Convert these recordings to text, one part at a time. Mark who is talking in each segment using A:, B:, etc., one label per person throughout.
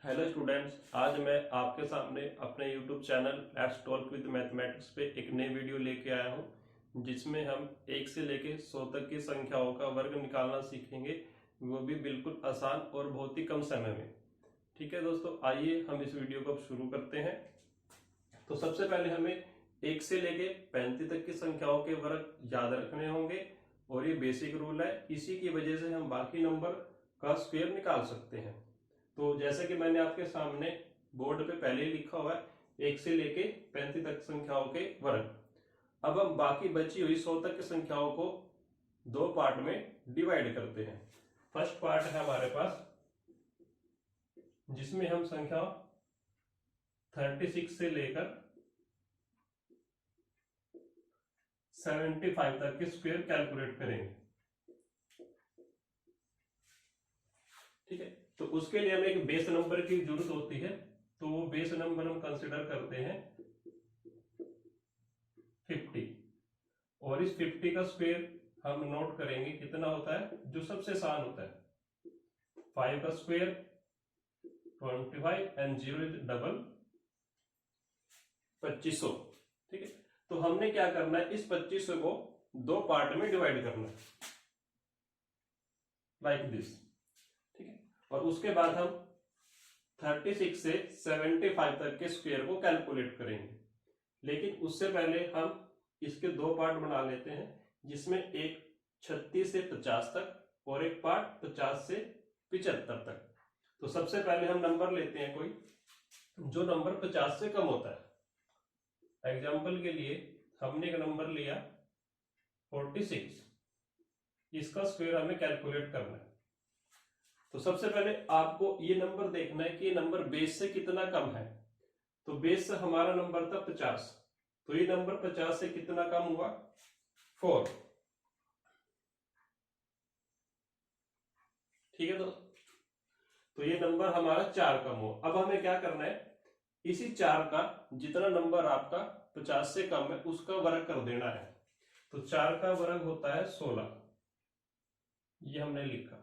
A: Hello students, आज मैं आपके सामने अपने YouTube channel let's talk with mathematics पे एक नई वीडियो लेके आया हूँ जिसमें हम 1 से लेके 100 तक की संख्याओं का वर्ग निकालना सीखेंगे, वो भी बिल्कुल आसान और बहुत ही कम समय में। ठीक है दोस्तों, आइए हम इस वीडियो को अब शुरू करते हैं। तो सबसे पहले हमें 1 से लेके 35 तक की संख्याओं के वर्ग याद रखने होंगे और ये बेसिक रूल है, इसी की वजह से हम बाकी नंबर का स्क्वायर निकाल सकते हैं। तो जैसे कि मैंने आपके सामने बोर्ड पे पहले ही लिखा हुआ है 1 से लेके 35 तक संख्याओं के वर्ग। अब हम बाकी बची हुई 100 तक की संख्याओं को दो पार्ट में डिवाइड करते हैं। फर्स्ट पार्ट है हमारे पास जिसमें हम संख्या 36 से लेकर 75 तक के स्क्वायर कैलकुलेट करेंगे। ठीक है, तो उसके लिए हमें एक बेस नंबर की जरूरत होती है, तो वो बेस नंबर हम कंसिडर करते हैं 50 और इस 50 का स्क्वायर हम नोट करेंगे कितना होता है, जो सबसे आसान होता है 5 का स्क्वायर 25 एंड 0 इज डबल 2500। ठीक है, तो हमने क्या करना है, इस 2500 को दो पार्ट में डिवाइड करना है लाइक दिस। ठीक है, और उसके बाद हम 36 से 75 तक के स्क्वायर को कैलकुलेट करेंगे, लेकिन उससे पहले हम इसके दो पार्ट बना लेते हैं, जिसमें एक 36 से 50 तक और एक पार्ट 50 से 75 तक। तो सबसे पहले हम नंबर लेते हैं कोई जो नंबर 50 से कम होता है। एग्जाम्पल के लिए हमने एक नंबर लिया 46, इसका स्क्वायर हमें कैलकुलेट करना है। तो सबसे पहले आपको ये नंबर देखना है कि ये नंबर बेस से कितना कम है। तो बेस से हमारा नंबर था 50, तो ये नंबर 50 से कितना कम हुआ, 4। ठीक है, तो ये नंबर हमारा 4 कम हो। अब हमें क्या करना है, इसी 4 का जितना नंबर आपका 50 से कम है उसका वर्ग कर देना है। तो 4 का वर्ग होता है 16, ये हमने लिखा,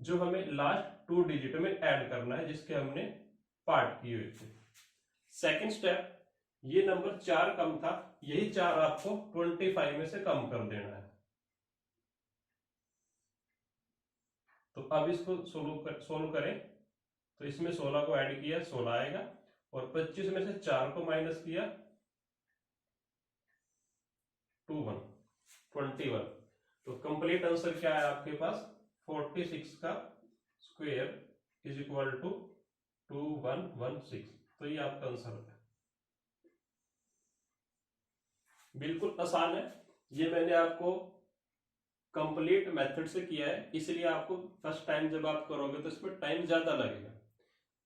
A: जो हमें लास्ट 2 डिजिट में ऐड करना है जिसके हमने पार्ट किए हुए थे। सेकंड स्टेप, ये नंबर 4 कम था, यही 4 आपको 25 में से कम कर देना है। तो अब इसको सोल्व करें, तो इसमें 16 को ऐड किया 16 आएगा और 25 में से 4 को माइनस किया 21। तो कंप्लीट आंसर क्या है आपके पास, 46 का स्क्वायर इज इक्वल टू 2116। तो ये आपका आंसर है। बिल्कुल आसान है, ये मैंने आपको कंप्लीट मेथड से किया है, इसलिए आपको फर्स्ट टाइम जब आप करोगे तो इसमें टाइम ज्यादा लगेगा।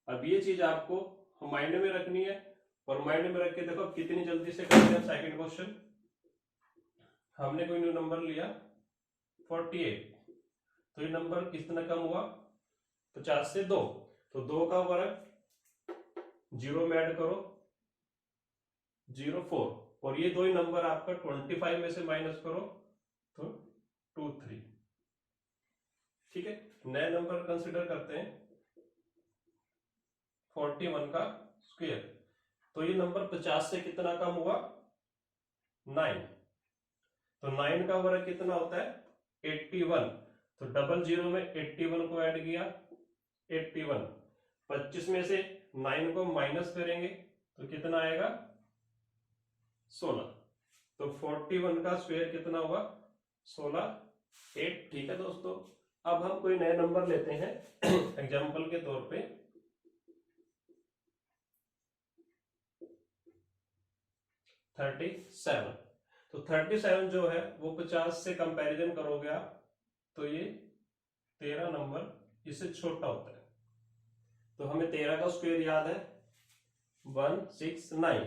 A: अब ये चीज आपको माइंड में रखनी है और माइंड में रख के देखो कितनी जल्दी से करते हैं। सेकंड क्वेश्चन, हमने कोई न्यू नंबर लिया 48, तो ये नंबर कितना कम हुआ, 50 से 2, तो 2 का वर्ग 0 में ऐड करो 04, और ये दो ही नंबर आपका 25 में से माइनस करो तो 23। ठीक है, नए नंबर कंसिडर करते हैं 41 का स्क्वायर, तो ये नंबर 50 से कितना कम हुआ, 9। तो 9 का वर्ग कितना होता है 81, तो डबल 0 में 81 को ऐड किया 81, 25 में से 9 को माइनस करेंगे तो कितना आएगा 16। तो 41 का स्क्वायर कितना हुआ 16, 8। ठीक है दोस्तों, अब हम कोई नए नंबर लेते हैं एग्जाम्पल के तौर पे 37। तो 37 जो है वो 50 से कंपैरिजन करोगे आप तो ये 13 नंबर इससे छोटा होता है। तो हमें 13 का स्क्वायर याद है 169।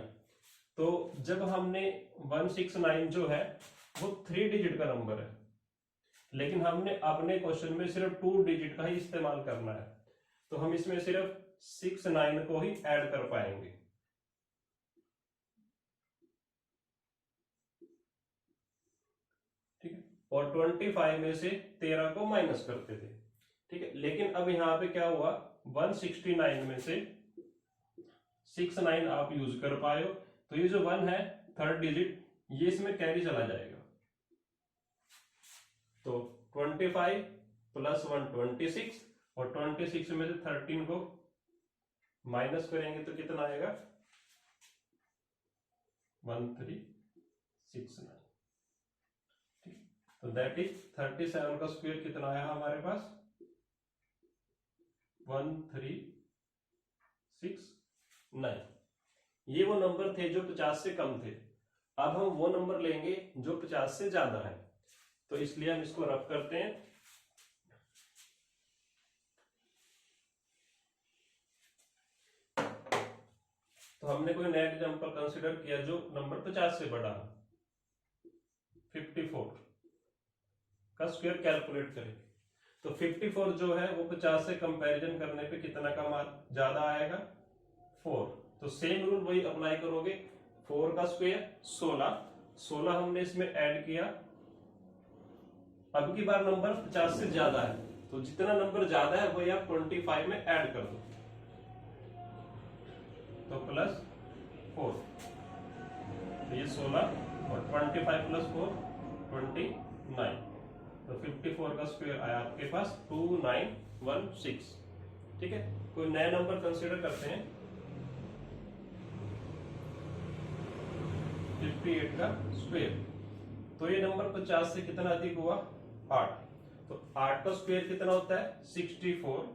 A: तो जब हमने 169 जो है वो 3 डिजिट का नंबर है, लेकिन हमने अपने क्वेश्चन में सिर्फ 2 डिजिट का ही इस्तेमाल करना है, तो हम इसमें सिर्फ 69 को ही ऐड कर पाएंगे। ठीक है, और 25 में से 13 को माइनस करते थे। ठीक है। लेकिन अब यहाँ पे क्या हुआ, 169 में से 69 आप यूज कर पाए हो, तो ये जो 1 है थर्ड डिजिट, ये इसमें कैरी चला जाएगा। तो 25 प्लस 1 26, और 26 में से 13 को माइनस करेंगे तो कितना आएगा, 1369। ठीक, तो दैट इज 37 का स्क्वायर कितना आया हमारे पास, 1369। ये वो नंबर थे जो 50 से कम थे। अब हम वो नंबर लेंगे जो 50 से ज्यादा है, तो इसलिए हम इसको रफ करते हैं। तो हमने कोई नया एग्जांपल कंसीडर किया जो नंबर 50 से बड़ा है। 54 का स्क्वायर कैलकुलेट करें, तो 54 जो है वो 50 से कंपैरिजन करने पे कितना का ज्यादा आएगा, 4। तो सेम रूल वही अप्लाई करोगे, 4 का स्क्वायर 16 हमने इसमें ऐड किया। अब की बार नंबर 50 से ज्यादा है, तो जितना नंबर ज्यादा है वही आप 25 में ऐड कर दो, तो प्लस 4, तो ये 16 और 25 प्लस 4 29, तो 54 का स्क्वायर आया आपके पास 2916। ठीक है, कोई नया नंबर कंसीडर करते हैं, 58 का स्क्वायर, तो ये नंबर 50 से कितना अधिक हुआ, 8। तो 8 का स्क्वायर कितना होता है, 64,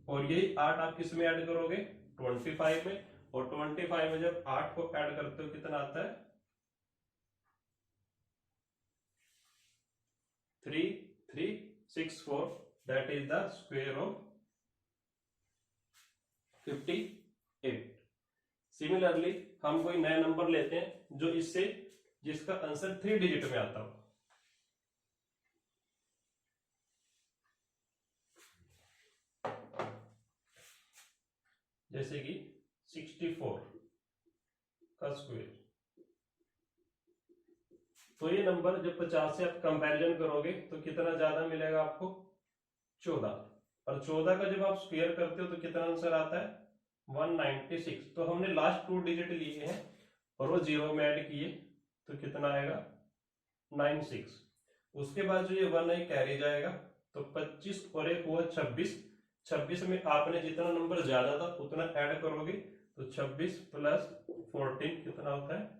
A: और यही 8 आप किस में ऐड करोगे, 25 में, और 25 में जब 8 को ऐड करते हो कितना आता है, 3364, that is the square of 58। Similarly हम कोई नया नंबर लेते हैं जो इससे, जिसका आंसर 3 डिजिट में आता हो। जैसे कि 64 का स्क्वायर, तो ये नंबर जब 50 से आप कंपैरिजन करोगे तो कितना ज्यादा मिलेगा आपको, 14, और 14 का जब आप स्क्वायर करते हो तो कितना आंसर आता है, 196। तो हमने लास्ट 2 डिजिट लिए हैं और वो जीरो में ऐड किए, तो कितना आएगा, 96। उसके बाद जो ये 1 है कैरी जाएगा, तो 25 और एक हुआ 26। 26 में आपने जितना नंबर ज्यादा था उतना ऐड करोगे, तो 26 प्लस 14 कितना होता है,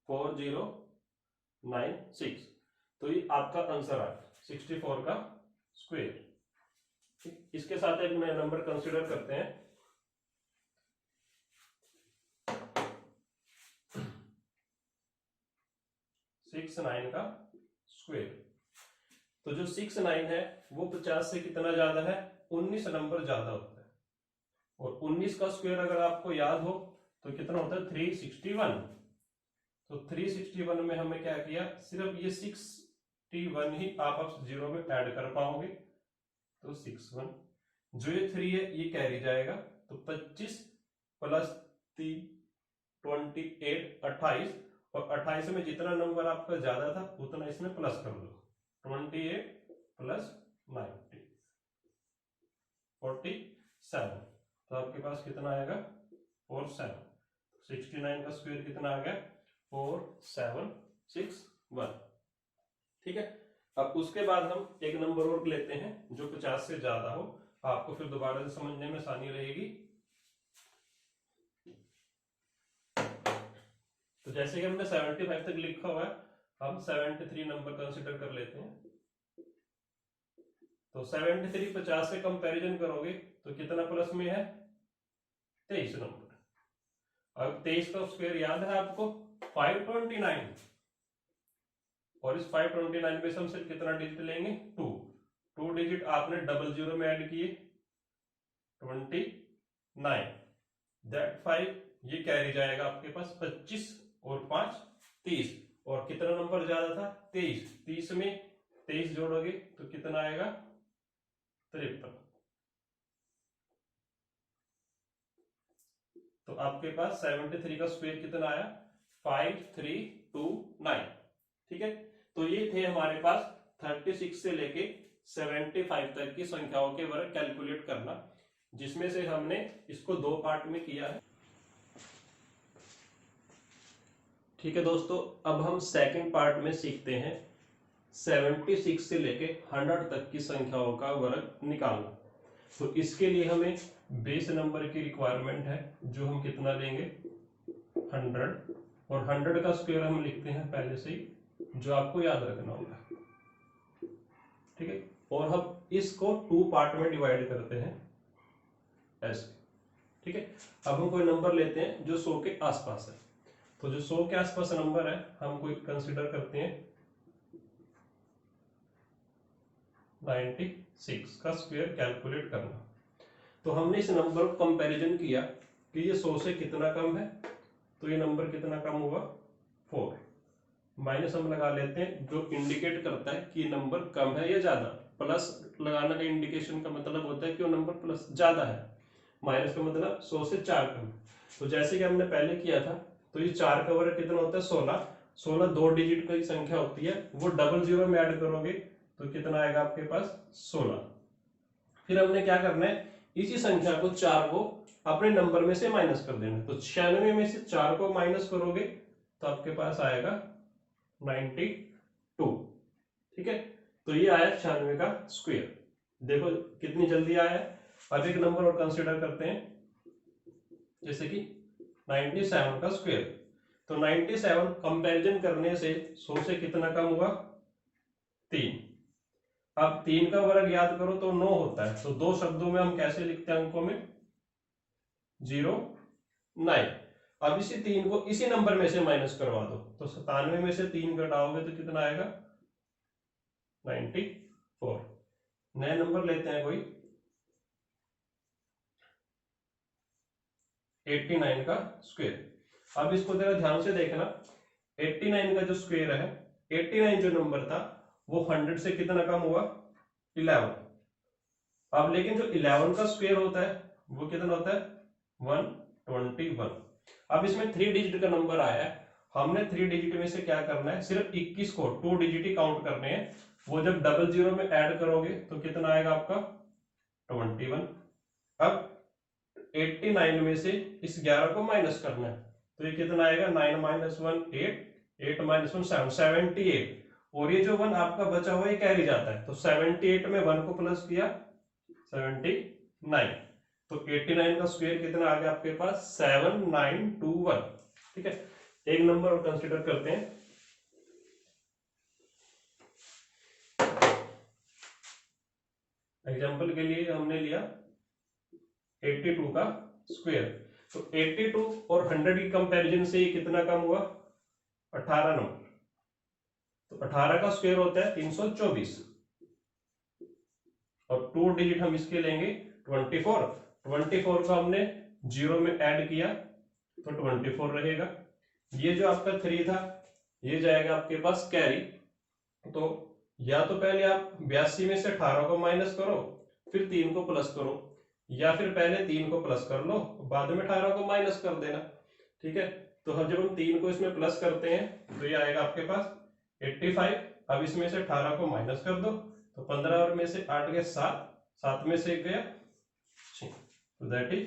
A: 4096। तो ये आपका आंसर आया 64 का स्क्वायर। इसके साथ एक नया नंबर कंसीडर करते हैं, 69 का स्क्वायर। तो जो 69 है वो 50 से कितना ज्यादा है, 19 नंबर ज्यादा होता है, और 19 का स्क्वायर अगर आपको याद हो तो कितना होता है, 361। तो 361 में हमें क्या किया, सिर्फ ये 61 ही आप जीरो में ऐड कर पाओगे, तो 61, जो ये 3 है ये कैरी जाएगा, तो 25 प्लस 3 28 28, और 28 में जितना नंबर आपका ज्यादा था उतना इसमें प्लस कर दो, 28 प्लस 90 47। तो आपके पास कितना आएगा, 47। 69 का स्क्वायर कितना आ गया, 4761। ठीक है, अब उसके बाद हम एक नंबर और लेते हैं जो 50 से ज्यादा हो, आपको फिर दोबारा से समझने में आसानी रहेगी। तो जैसे कि हमने 75 तक लिखा हुआ है, हम 73 नंबर कंसीडर कर लेते हैं। तो 73 50 से कंपैरिजन करोगे तो कितना प्लस में है, 23 नंबर। अब 23 का स्क्वायर याद है आपको, 529, और इस 529 में से हम सिर्फ कितना डिजिट लेंगे, 2 डिजिट आपने डबल जीरो में ऐड किए, 29, दैट 5 ये कैरी जाएगा आपके पास, 25 और 5 30, और कितना नंबर ज्यादा था, 23। 30 में 23 जोड़ोगे तो कितना आएगा, 53। तो आपके पास 73 का स्क्वायर कितना आया, 5329। ठीक है, तो ये थे हमारे पास 36 से लेके 75 तक की संख्याओं के वर्ग कैलकुलेट करना, जिसमें से हमने इसको 2 पार्ट में किया है। ठीक है दोस्तों, अब हम सेकंड पार्ट में सीखते हैं 76 से लेके 100 तक की संख्याओं का वर्ग निकालना। तो इसके लिए हमें बेस नंबर की रिक्वायरमेंट है, जो हम कितना लेंगे 100, और 100 का स्क्वायर हम लिखते हैं पहले से ही, जो आपको याद रखना होगा। ठीक है, और हम इसको 2 पार्ट में डिवाइड करते हैं ऐसे। ठीक है, अब हम कोई नंबर लेते हैं जो 100 के आसपास है। तो जो 100 के आसपास नंबर है हम कोई कंसीडर करते हैं 96 का स्क्वायर कैलकुलेट करना। तो हमने इस नंबर को कंपैरिजन किया कि ये 100 से कितना कम है, तो ये नंबर कितना कम हुआ 4। माइनस हम लगा लेते हैं, जो इंडिकेट करता है कि नंबर कम है या ज्यादा। प्लस लगाने का इंडिकेशन का मतलब होता है कि वो नंबर प्लस ज्यादा है, माइनस का मतलब 100 से 4 कम है। तो जैसे कि हमने पहले किया था, तो ये 4 का वर्ग कितना होता है 16। 16 2 डिजिट की संख्या होती है, वो डबल जीरो में ऐड करोगे तो कितना आएगा आपके पास 16। फिर हमने क्या करना है, इसी संख्या को 4 को अपने नंबर में से माइनस कर देना। तो 96 में से 4 को माइनस करोगे तो आपके पास आएगा 92। ठीक है, तो ये आया 96 का स्क्वायर। देखो कितनी जल्दी आया है। अब एक नंबर और कंसीडर करते हैं, जैसे कि 97 का स्क्वायर। तो 97 कंपैरिजन करने से 100 से कितना कम हुआ 3। अब 3 का वर्ग याद करो तो 9 होता है। तो 2 शब्दों में हम कैसे लिखते हैं अंकों में 0 9। अब इसी 3 को इसी नंबर में से माइनस करवा दो, तो 97 में से 3 घटाओगे तो कितना आएगा 94। नया नंबर लेते हैं कोई 89 का स्क्वायर। अब इसको जरा ध्यान से देखना, 89 का जो स्क्वायर है, 89 जो नंबर था वो 100 से कितना कम हुआ 11। अब लेकिन जो 11 का स्क्वायर होता है वो कितना होता है 121। अब इसमें 3 डिजिट का नंबर आया है, हमने 3 डिजिट में से क्या करना है, सिर्फ 21 को 2 डिजिट ही काउंट करने हैं। वो जब डबल जीरो में ऐड करोगे तो कितना आएगा आपका 21। अब 89 में से इस 11 को माइनस करना है, तो ये कितना आएगा 9 - 1 8, 8 - 1 7, 78। और ये जो 1 आपका बचा हुआ ये कैरी जाता है, तो 78 में 1 को प्लस किया 79। तो 89 का स्क्वायर कितना आ गया आपके पास 7921। ठीक है, एक नंबर और कंसीडर करते हैं, एग्जांपल के लिए हमने लिया 82 का स्क्वायर। तो 82 और 100 की कंपैरिजन से ये कितना कम हुआ 18 नंबर। तो 18 का स्क्वायर होता है 324, और 2 डिजिट हम इसके लेंगे 24। 24 को हमने जीरो में ऐड किया तो 24 रहेगा। ये जो आपका 3 था ये जाएगा आपके पास कैरी। तो या तो पहले आप 82 में से 18 को माइनस करो, फिर 3 को प्लस करो, या फिर पहले 3 को प्लस कर लो बाद में 18 को माइनस कर देना। ठीक है, तो हम जब हम 3 को इसमें प्लस करते हैं तो ये आएगा आपके पास 85। अब इसमें से 18 को माइनस कर दो, तो 15 और में से 8 गया 7, 7 में से 1 गया 6, तो दैट इज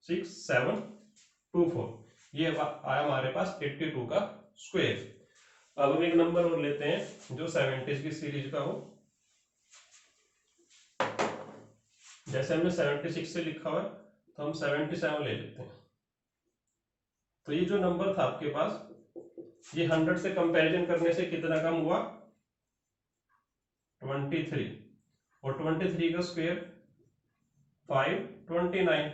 A: 6724। ये आया हमारे पास 82 का स्क्वायर। अब हम एक नंबर और लेते हैं जो 70 की सीरीज का हो। जैसे हमने 76 से लिखा हुआ है तो हम 77 ले लेते हैं। तो ये जो नंबर था आपके पास ये 100 से कंपैरिजन करने से कितना कम हुआ 23, और 23 का स्क्वायर 529।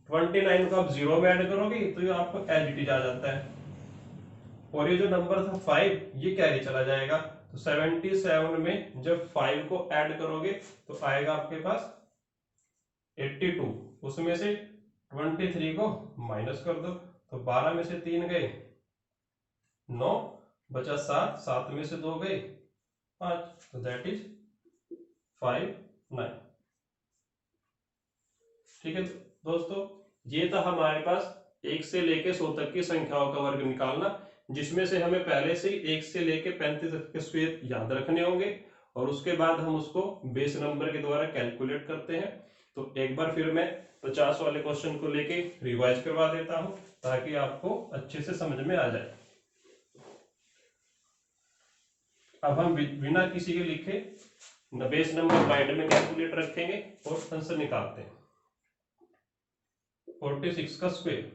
A: 29 को आप जीरो में ऐड करोगे तो ये आपको एज इट इज आ जाता है, और ये जो नंबर था 5 ये कैरी चला जाएगा। तो 77 में जब 5 को ऐड करोगे तो आएगा आपके पास 82। उसमें से 23 को माइनस कर दो, तो 12 में से 3 गए 9, बचा 7, 7 में से 2 गए 5, तो दैट इज 59। ठीक है दोस्तों, ये था हमारे पास 1 से लेके 100 तक की संख्याओं का वर्ग निकालना, जिसमें से हमें पहले से 1 से लेके 35 तक के स्क्वायर याद रखने होंगे और उसके बाद हम उसको बेस नंबर के द्वारा कैलकुलेट करते हैं। तो एक बार फिर मैं 50 वाले क्वेश्चन को लेके रिवाइज करवा देता हूं ताकि आपको अच्छे से समझ में आ जाए। अब हम बिना किसी के लिखे बेस नंबर माइंड में कैलकुलेट रखेंगे और आंसर निकालते हैं। 46 का स्क्वायर,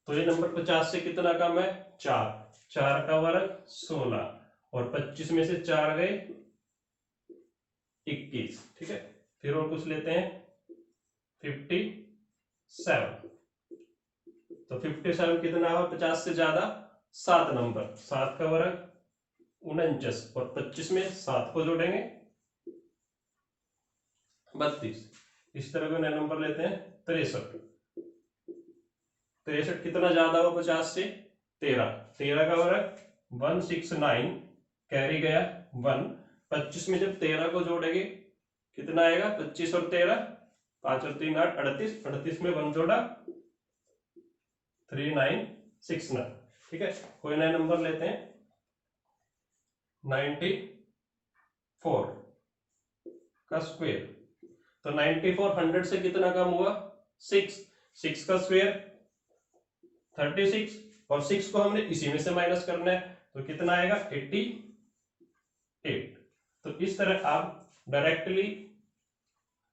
A: तो ये नंबर 50 से कितना कम है? 4, 4 का वर्ग 16 और 25 में से 4 गए 21। ठीक है, फिर और कुछ लेते हैं 57। तो 57 कितना है? 50 से ज्यादा 7 नंबर, 7 का वर्ग 49 और 25 में 7 को जोड़ेंगे 32। इस तरह का नया नंबर लेते हैं 63। 63 कितना ज्यादा हो 50 से? 13, 13 का वर्ग 169, कैरी गया 1। 25 में जब 13 को जोड़ेंगे कितना आएगा? 25 और 13, 5 और 3 8, 38। 38 में 1 जोड़ा 3969। ठीक है, कोई नया नंबर लेते हैं 94 का स्क्वायर। तो 94 100 से कितना कम हुआ? 6, 6 का स्क्वायर 36 और 6 को हमने इसी में से माइनस करना है, तो कितना आएगा? 88। तो इस तरह आप डायरेक्टली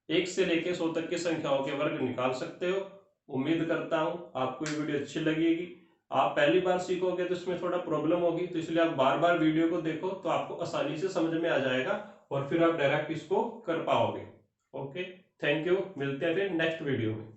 A: 1 से लेके 100 तक की संख्याओं के वर्ग निकाल सकते हो। उम्मीद करता हूं आपको ये वीडियो अच्छी लगेगी। आप पहली बार सीखोगे तो इसमें थोड़ा प्रॉब्लम होगी, तो इसलिए आप बार बार वीडियो को देखो तो आपको आसानी से समझ में आ जाएगा और फिर आप डायरेक्ट इसको कर पाओगे। ओके, थैंक यू, मिलते हैं फिर नेक्स्ट वीडियो में।